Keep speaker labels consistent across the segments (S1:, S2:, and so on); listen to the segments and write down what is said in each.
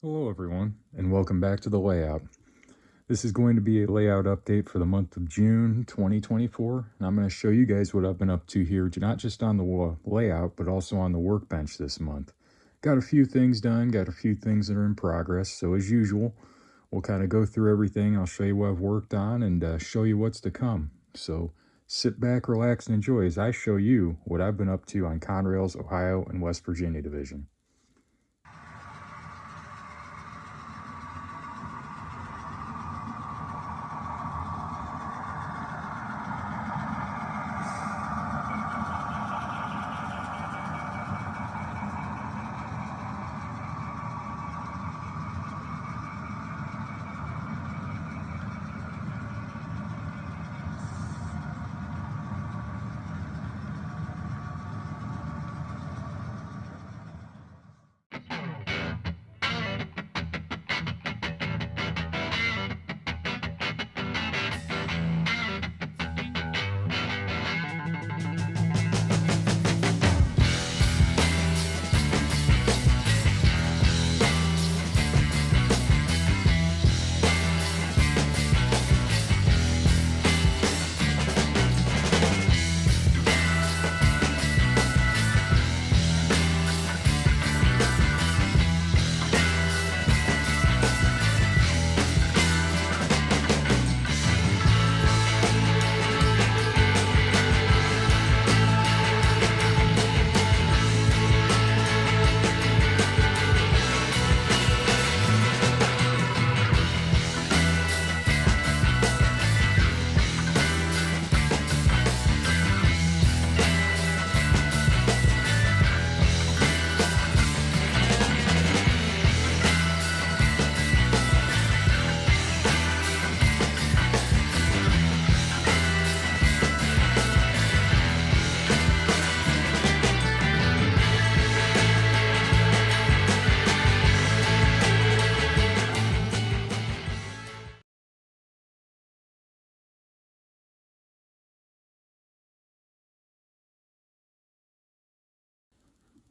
S1: Hello everyone, and welcome back to the layout. This is going to be a layout update for the month of June 2024, and I'm going to show you guys what I've been up to here, not just on the layout, but also on the workbench this month. Got a few things done, got a few things that are in progress, so as usual, we'll kind of go through everything. I'll show you what I've worked on and show you what's to come. So sit back, relax, and enjoy as I show you what I've been up to on Conrail's Ohio and West Virginia division.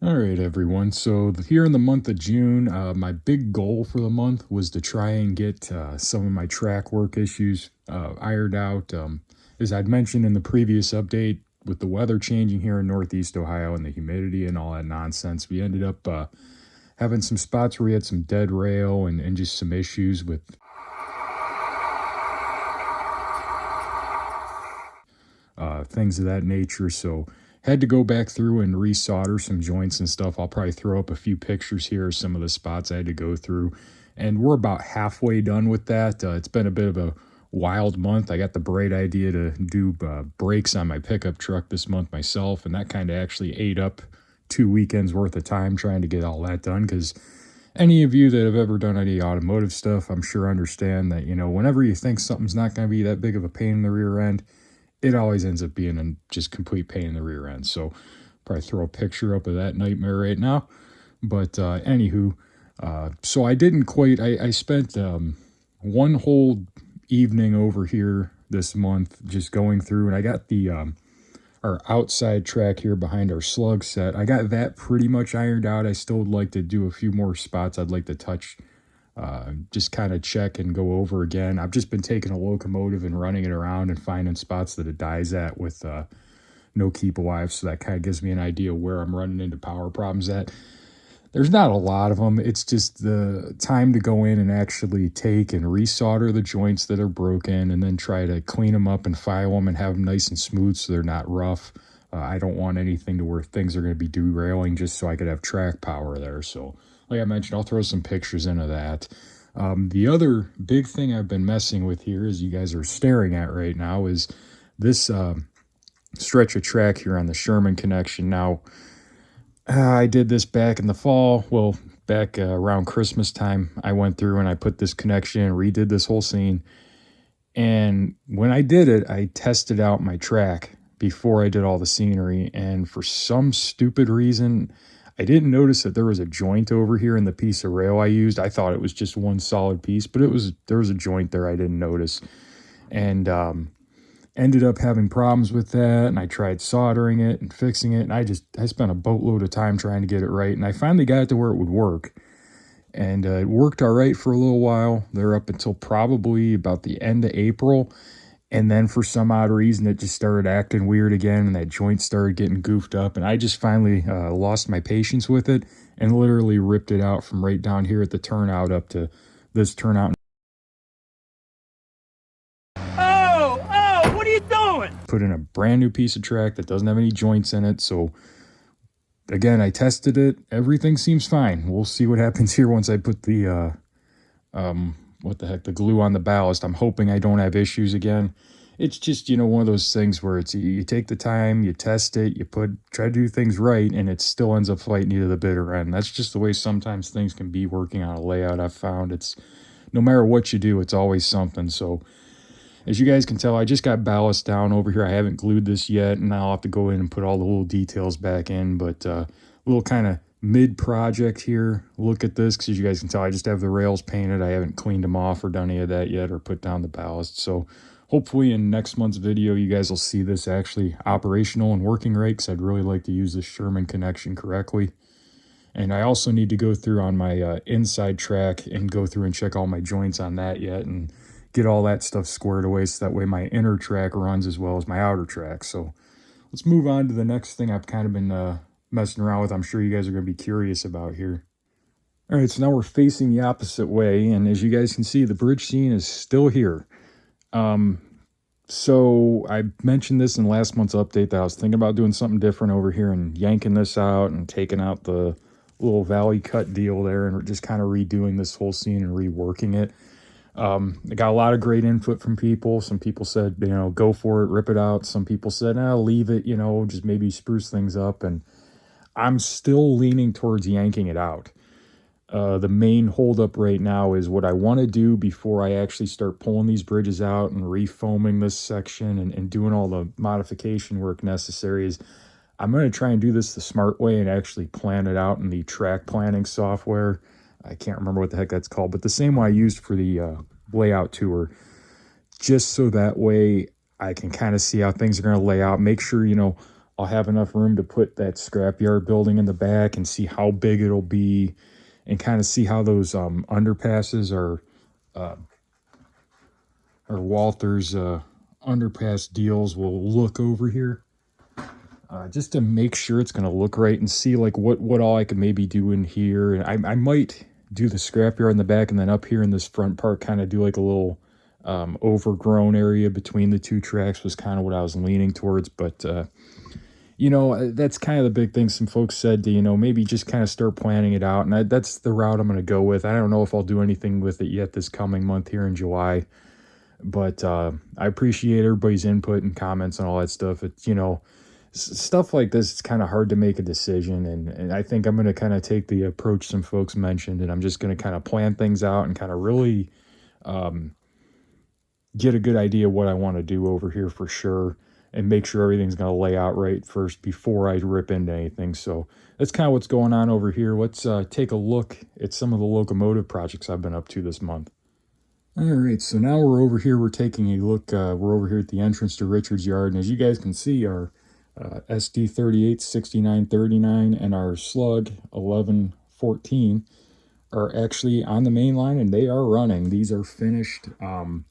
S1: All right, everyone. So here in the month of June, my big goal for the month was to try and get some of my track work issues ironed out. As I'd mentioned in the previous update, with the weather changing here in Northeast Ohio and the humidity and all that nonsense, we ended up having some spots where we had some dead rail and just some issues with things of that nature. So had to go back through and resolder some joints and stuff. I'll probably throw up a few pictures here of some of the spots I had to go through. And we're about halfway done with that. It's been a bit of a wild month. I got the bright idea to do brakes on my pickup truck this month myself, and that kind of actually ate up 2 weekends worth of time trying to get all that done, because any of you that have ever done any automotive stuff, I'm sure understand that, whenever you think something's not going to be that big of a pain in the rear end, it always ends up being a just complete pain in the rear end. So probably throw a picture up of that nightmare right now. But anywho, so I didn't quite, I spent one whole evening over here this month just going through, and I got the our outside track here behind our slug set. I got that pretty much ironed out. I still would like to do a few more spots I'd like to touch, just kind of check and go over again. I've just been taking a locomotive and running it around and finding spots that it dies at with no keep alive, so that kind of gives me an idea where I'm running into power problems at. There's not a lot of them. It's just the time to go in and actually take and resolder the joints that are broken, and then try to clean them up and file them and have them nice and smooth so they're not rough. I don't want anything to where things are going to be derailing, just so I could have track power there. So like I mentioned, I'll throw some pictures into that. The other big thing I've been messing with here, as you guys are staring at right now, is this stretch of track here on the Sherman connection. Now, I did this back in the fall. Well, back around Christmas time, I went through and I put this connection in, redid this whole scene. And when I did it, I tested out my track before I did all the scenery. And for some stupid reason, I didn't notice that there was a joint over here in the piece of rail I used. I thought it was just one solid piece, but there was a joint there I didn't notice. And ended up having problems with that, and I tried soldering it and fixing it, and I spent a boatload of time trying to get it right, and I finally got it to where it would work. and it worked all right for a little while. They're up until probably about the end of April, and then for some odd reason it just started acting weird again, and that joint started getting goofed up, and I just finally lost my patience with it and literally ripped it out from right down here at the turnout up to this turnout.
S2: Oh, what are you doing?
S1: Put in a brand new piece of track that doesn't have any joints in it. So again, I tested it. Everything seems fine. We'll see what happens here once I put the the glue on the ballast. I'm hoping I don't have issues again. It's just, you know, one of those things where it's, you take the time, you test it, try to do things right, and it still ends up fighting you to the bitter end. That's just the way sometimes things can be working on a layout. I've found it's, no matter what you do, it's always something. So as you guys can tell, I just got ballast down over here. I haven't glued this yet, and I'll have to go in and put all the little details back in, but little kind of mid-project here. Look at this, because as you guys can tell, I just have the rails painted. I haven't cleaned them off or done any of that yet or put down the ballast. So hopefully in next month's video, you guys will see this actually operational and working right, because I'd really like to use this Sherman connection correctly. And I also need to go through on my inside track and go through and check all my joints on that yet and get all that stuff squared away, so that way my inner track runs as well as my outer track. So let's move on to the next thing I've kind of been messing around with. I'm sure you guys are going to be curious about here. All right, so now we're facing the opposite way, and as you guys can see, the bridge scene is still here. So I mentioned this in last month's update that I was thinking about doing something different over here and yanking this out and taking out the little valley cut deal there and just kind of redoing this whole scene and reworking it. I got a lot of great input from people. Some people said, you know, go for it, rip it out. Some people said, no, leave it, you know, just maybe spruce things up. And I'm still leaning towards yanking it out. The main holdup right now is what I want to do before I actually start pulling these bridges out and refoaming this section and doing all the modification work necessary is I'm going to try and do this the smart way and actually plan it out in the track planning software. I can't remember what the heck that's called, but the same one I used for the layout tour, just so that way I can kind of see how things are going to lay out. Make sure, you know, I'll have enough room to put that scrapyard building in the back and see how big it'll be and kind of see how those underpasses or Walther's underpass deals will look over here. Just to make sure it's going to look right and see like what all I could maybe do in here. And I might do the scrapyard in the back, and then up here in this front part kind of do like a little overgrown area between the two tracks was kind of what I was leaning towards. But you know, that's kind of the big thing. Some folks said to, you know, maybe just kind of start planning it out, and that's the route I'm going to go with. I don't know if I'll do anything with it yet this coming month here in July, but I appreciate everybody's input and comments and all that stuff. It's, you know, stuff like this, it's kind of hard to make a decision, and I think I'm going to kind of take the approach some folks mentioned, and I'm just going to kind of plan things out and kind of really get a good idea what I want to do over here for sure, and make sure everything's going to lay out right first before I rip into anything. So that's kind of what's going on over here. Let's take a look at some of the locomotive projects I've been up to this month. All right, so now we're over here. We're taking a look. We're over here at the entrance to Richard's Yard, and as you guys can see, our SD38 6939 and our Slug 1114 are actually on the main line, and they are running. These are finished, and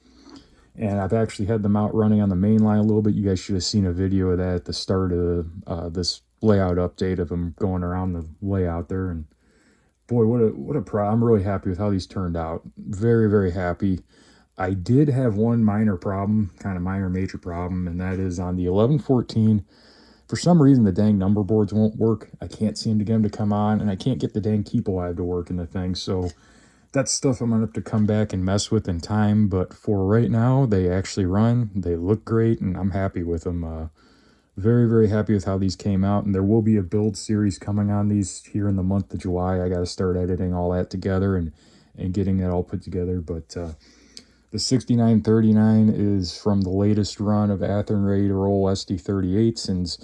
S1: I've actually had them out running on the main line a little bit. You guys should have seen a video of that at the start of this layout update of them going around the layout there. And boy, what a pro! I'm really happy with how these turned out. Very, very happy. I did have one minor problem, kind of minor major problem, and that is on the 1114. For some reason, the dang number boards won't work. I can't seem to get them to come on, and I can't get the dang keep alive to work in the thing. So that's stuff I'm going to have to come back and mess with in time. But for right now, they actually run. They look great, and I'm happy with them. Very, very happy with how these came out. And there will be a build series coming on these here in the month of July. I got to start editing all that together and getting that all put together. But the 6939 is from the latest run of Athearn Ready to Roll SD38s, and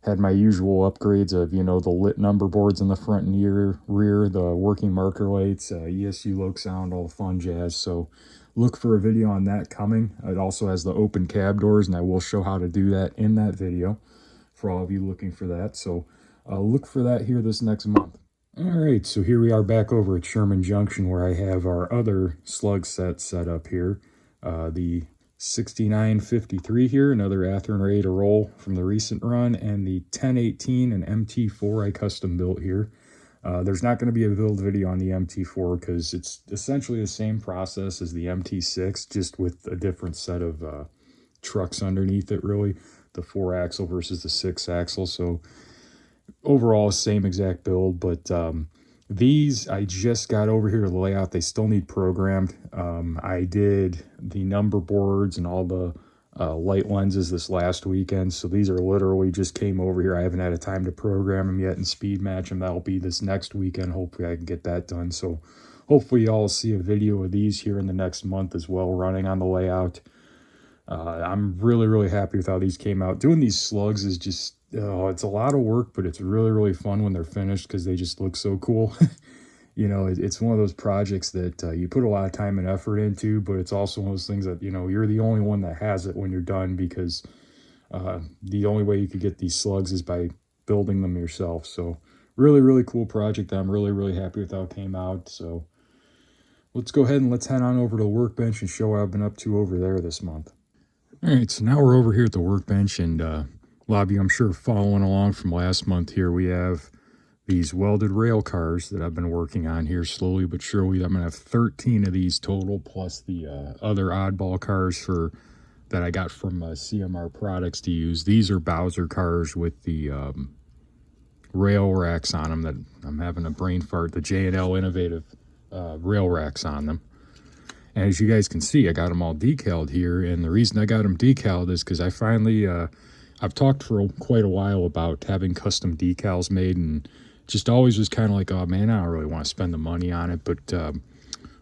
S1: had my usual upgrades of, you know, the lit number boards in the front and rear, the working marker lights, ESU loc sound, all the fun jazz. So look for a video on that coming. It also has the open cab doors, and I will show how to do that in that video for all of you looking for that. So look for that here this next month. All right, so here we are back over at Sherman Junction where I have our other slug set up here. The 6953 here, another Athearn ready to roll from the recent run, and the 1018 and MT4 I custom built here. There's not going to be a build video on the MT4 because it's essentially the same process as the MT6, just with a different set of trucks underneath it, really. The 4-axle versus the 6-axle, so overall same exact build, but these I just got over here to the layout. They still need programmed. I did the number boards and all the light lenses this last weekend, so these are literally just came over here. I haven't had a time to program them yet and speed match them. That'll be this next weekend. Hopefully I can get that done, so hopefully y'all see a video of these here in the next month as well, running on the layout. I'm really happy with how these came out. Doing these slugs is just, it's a lot of work, but it's really fun when they're finished because they just look so cool. You know, it's one of those projects that you put a lot of time and effort into, but it's also one of those things that, you know, you're the only one that has it when you're done, because the only way you could get these slugs is by building them yourself. So really cool project. I'm really happy with how it came out. So let's go ahead and let's head on over to the workbench and show what I've been up to over there this month. All right, so now we're over here at the workbench, and a lot of you, I'm sure, following along from last month here, we have these welded rail cars that I've been working on here slowly but surely. I'm going to have 13 of these total, plus the other oddball cars that I got from CMR Products to use. These are Bowser cars with the rail racks on them that I'm having a brain fart, the J&L Innovative rail racks on them. And as you guys can see, I got them all decaled here. And the reason I got them decaled is because I finally, I've talked for quite a while about having custom decals made, and just always was kind of like, oh man, I don't really want to spend the money on it. But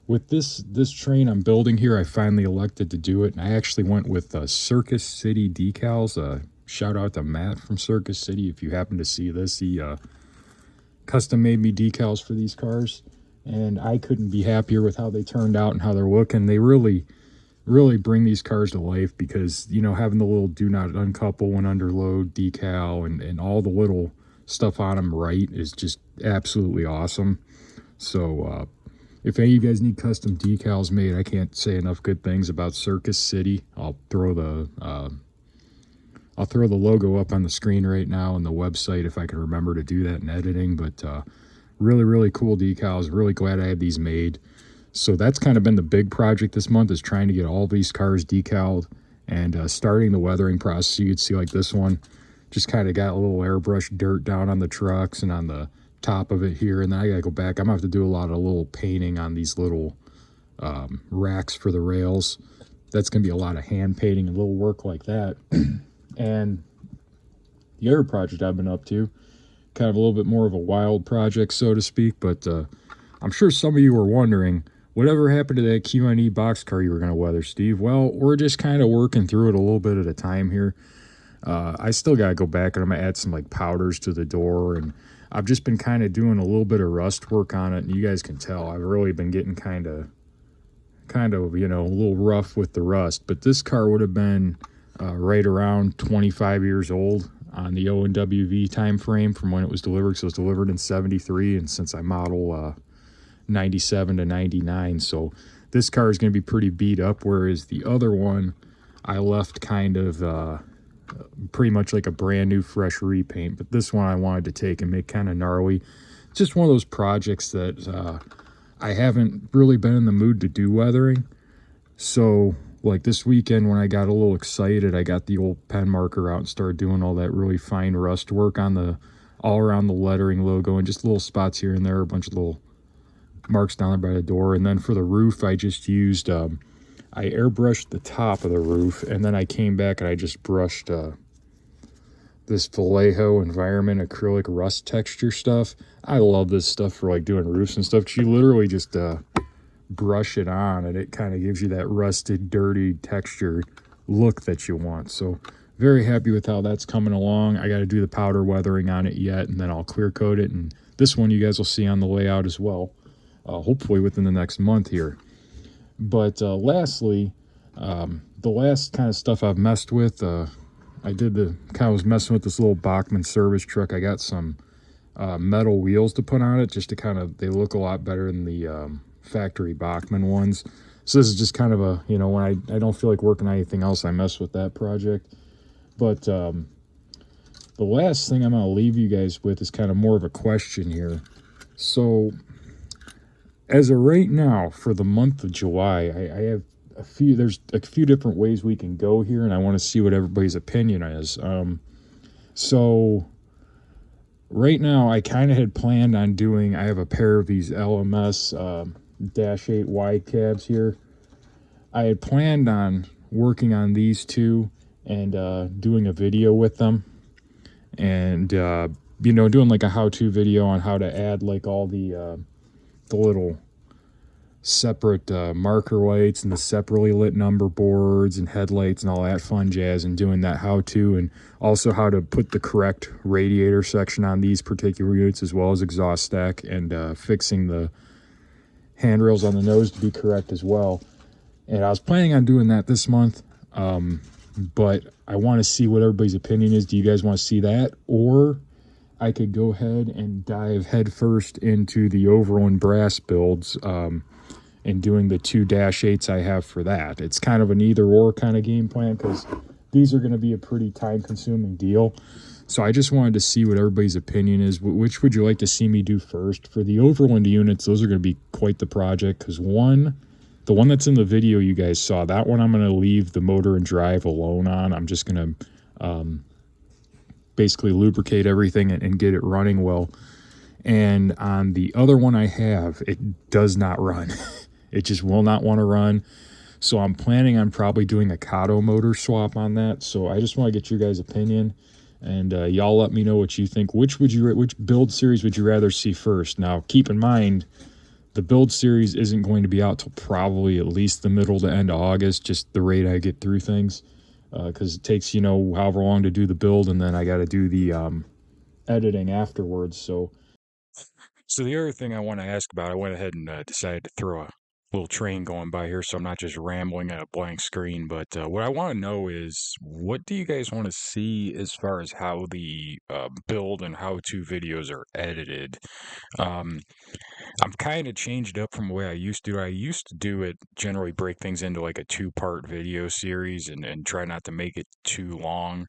S1: with this train I'm building here, I finally elected to do it. And I actually went with Circus City decals. Shout out to Matt from Circus City. If you happen to see this, he custom made me decals for these cars. And I couldn't be happier with how they turned out and how they're looking. They really bring these cars to life, because, you know, having the little do not uncouple when under load decal and all the little stuff on them right is just absolutely awesome. So if any of you guys need custom decals made, I can't say enough good things about Circus City. I'll throw the logo up on the screen right now and the website if I can remember to do that in editing. But really cool decals. Really glad I had these made. So that's kind of been the big project this month, is trying to get all these cars decaled and starting the weathering process. You could see like this one just kind of got a little airbrush dirt down on the trucks and on the top of it here, and then I gotta go back. I'm gonna have to do a lot of little painting on these little racks for the rails. That's gonna be a lot of hand painting and little work like that. And the other project I've been up to, kind of a little bit more of a wild project, so to speak, but I'm sure some of you were wondering, whatever happened to that QNE boxcar you were going to weather, Steve? Well, we're just kind of working through it a little bit at a time here. I still got to go back, and I'm going to add some like powders to the door, and I've just been kind of doing a little bit of rust work on it, and you guys can tell I've really been getting kind of, you know, a little rough with the rust. But this car would have been right around 25 years old on the O&WV time frame from when it was delivered. So it was delivered in 73, and since I model 97 to 99, so this car is going to be pretty beat up, whereas the other one I left kind of pretty much like a brand new fresh repaint. But this one I wanted to take and make kind of gnarly. It's just one of those projects that I haven't really been in the mood to do weathering. So like this weekend when I got a little excited, I got the old pen marker out and started doing all that really fine rust work on all around the lettering logo, and just little spots here and there, a bunch of little marks down there by the door. And then for the roof, I just used, I airbrushed the top of the roof, and then I came back and I just brushed this Vallejo Environment acrylic rust texture stuff. I love this stuff for like doing roofs and stuff, 'cause you literally just brush it on and it kind of gives you that rusted, dirty texture look that you want. So very happy with how that's coming along. I got to do the powder weathering on it yet, and then I'll clear coat it, and this one you guys will see on the layout as well, hopefully within the next month here. But lastly, the last kind of stuff I've messed with, I was messing with this little Bachmann service truck. I got some metal wheels to put on it, just to kind of, they look a lot better than the factory Bachmann ones. So this is just kind of a, when I don't feel like working on anything else, I mess with that project. But the last thing I'm going to leave you guys with is kind of more of a question here. So as of right now, for the month of July, I have there's a few different ways we can go here, and I want to see what everybody's opinion is. So right now, I kind of had planned on doing, I have a pair of these LMS Dash 8 wide cabs here. I had planned on working on these two and doing a video with them, and doing like a how-to video on how to add like all the little separate marker lights and the separately lit number boards and headlights and all that fun jazz, and doing that how-to, and also how to put the correct radiator section on these particular units, as well as exhaust stack, and fixing the handrails on the nose to be correct as well. And I was planning on doing that this month, but I want to see what everybody's opinion is. Do you guys want to see that? Or I could go ahead and dive headfirst into the Overland brass builds, and doing the 2 Dash 8s I have for that. It's kind of an either-or kind of game plan, because these are going to be a pretty time-consuming deal. So I just wanted to see what everybody's opinion is. Which would you like to see me do first? For the Overland units, those are going to be quite the project, because the one that's in the video you guys saw, that one I'm going to leave the motor and drive alone on. I'm just going to basically lubricate everything and get it running well. And on the other one I have, it does not run. It just will not want to run. So I'm planning on probably doing a Kato motor swap on that. So I just want to get your guys' opinion, and y'all let me know what you think. Which build series would you rather see first? Now, keep in mind, the build series isn't going to be out till probably at least the middle to end of August, just the rate I get through things, because it takes, however long to do the build, and then I got to do the editing afterwards. So the other thing I want to ask about, I went ahead and decided to throw a little train going by here, so I'm not just rambling at a blank screen. But what I want to know is, what do you guys want to see as far as how the build and how-to videos are edited? I'm kind of changed up from the way I used to. I used to do it, generally break things into like a 2-part video series, and try not to make it too long.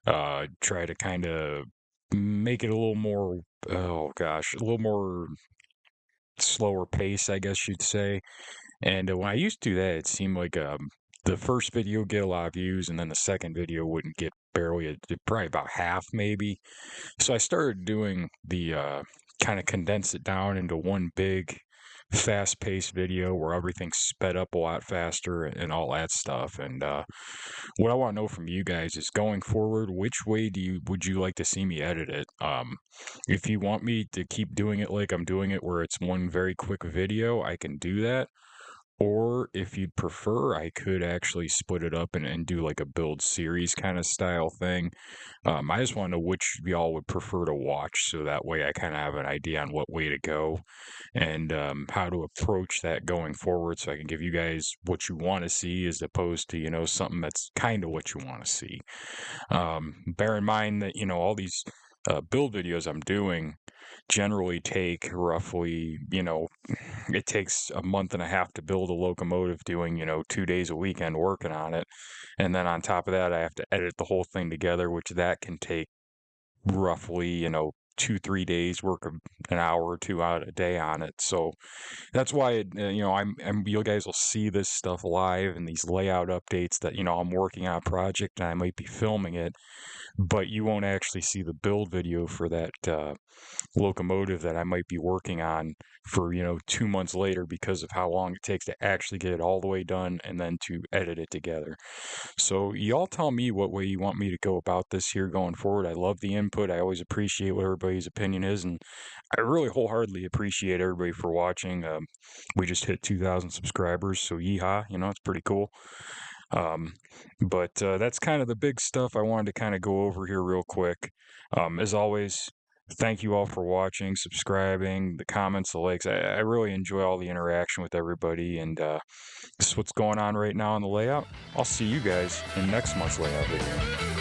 S1: Try to kind of make it a little more, oh gosh, a little more slower pace, I guess you'd say. And when I used to do that, it seemed like the first video would get a lot of views, and then the second video wouldn't get barely, probably about half maybe. So I started doing the kind of condense it down into one big fast-paced video where everything's sped up a lot faster and all that stuff. And what I want to know from you guys is, going forward, which way would you like to see me edit it? If you want me to keep doing it like I'm doing it, where it's one very quick video, I can do that. Or if you'd prefer, I could actually split it up and do like a build series kind of style thing. I just want to know which y'all would prefer to watch, so that way I kind of have an idea on what way to go, and how to approach that going forward, so I can give you guys what you want to see, as opposed to, something that's kind of what you want to see. Bear in mind that, all these build videos I'm doing generally take roughly, it takes a month and a half to build a locomotive, doing, 2 days a weekend working on it. And then on top of that, I have to edit the whole thing together, which that can take roughly, 2-3 days work of an hour or two out a day on it. So that's why, you guys will see this stuff live, and these layout updates that, I'm working on a project and I might be filming it, but you won't actually see the build video for that locomotive that I might be working on for 2 months later, because of how long it takes to actually get it all the way done and then to edit it together. So y'all tell me what way you want me to go about this here going forward. I love the input. I always appreciate what everybody's opinion is, and I really wholeheartedly appreciate everybody for watching. We just hit 2,000 subscribers, so yeehaw, it's pretty cool. But that's kind of the big stuff I wanted to kind of go over here real quick. As always, thank you all for watching, subscribing, the comments, the likes. I really enjoy all the interaction with everybody, and this is what's going on right now in the layout. I'll see you guys in next month's layout video.